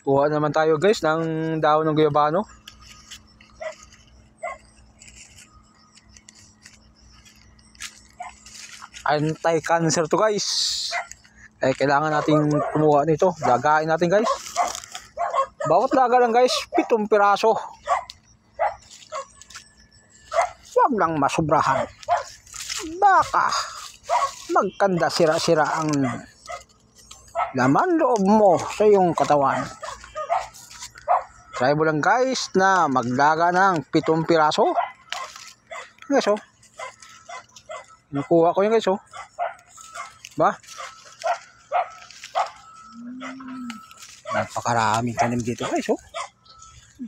Kuha naman tayo guys ng dahon ng guyabano. Anti-cancer to guys. Kailangan natin kumuha nito. Lagain natin guys. Bawat laga lang guys, 7 piraso. Huwag lang masubrahan. Baka magkanda sira-sira ang laman loob mo sa iyong katawan. Try mo lang guys na maglaga ng 7 piraso. Guys oh. Nakuha ko yun guys oh. Ba? Napakaraming tanim dito guys oh.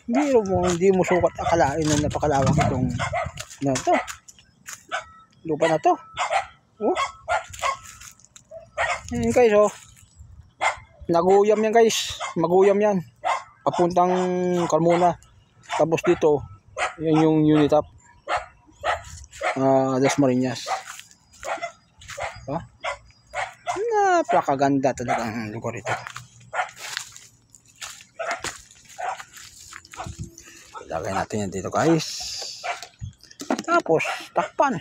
Hindi mo sukat akalain na napakalawak itong na to. Lupa na to. Oh. Ayan guys oh. Naguyam yan guys. Maguyam yan. Papuntang Carmona. Tapos dito, yan yung Unitap. Las Marinas. Napakaganda talaga ang lugar ito. Ilagay natin yan dito guys. Tapos takpan.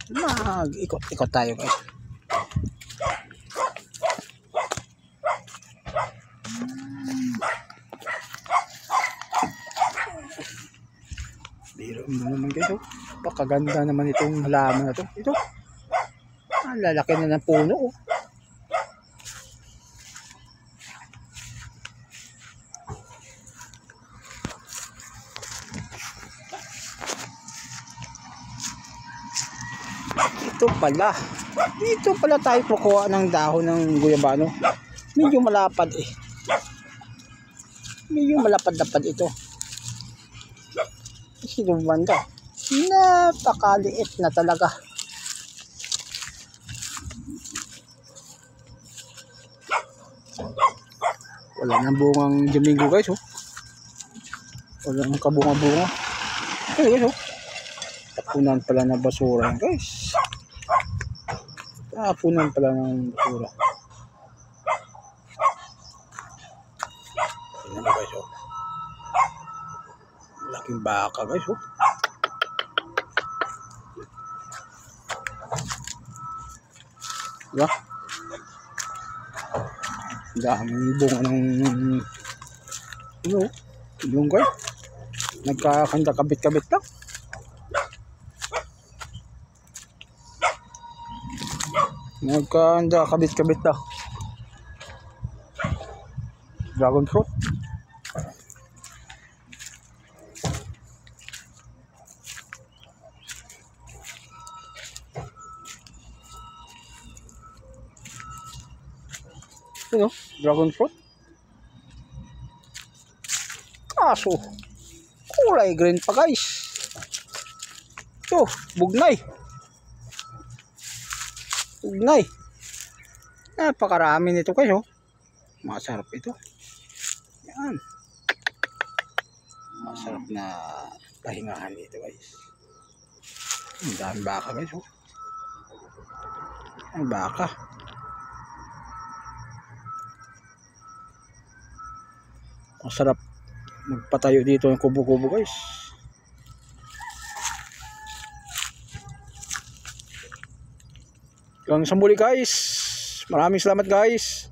Mag-ikot-ikot tayo guys. Biro mo naman guys oh. Pakaganda naman itong halaman na to. Ito. Ang lalaki na ng puno oh. Dito pala tayo kukuha ng dahon ng guyabano. Medyo malapad eh. Medyo malapad-lapad ito. Sino banda? Napakaliit na talaga. Wala nang bungang Domingo guys oh. Wala nang kabunga-bunga. Guys oh. Tapunan pala na basura guys. Tapunan pala ng basura. Tingnan mo guys oh. Laking baka guys oh. Diba? Daming bunga ng lunggay. Nagkakanda kabit-kabit lang. Nagkakanda kabit-kabit lang. Dragon fruit. Dragon fruit. Kaso kulay green pa guys. Ito, bugnay. Napakarami nito guys oh. Masarap ito. Yan. Masarap na pahingahan dito guys. Ang daming baka guys oh. Ang baka. Masarap magpatayo dito ng kubo-kubo guys. Hanggang sa muli guys. Maraming salamat guys.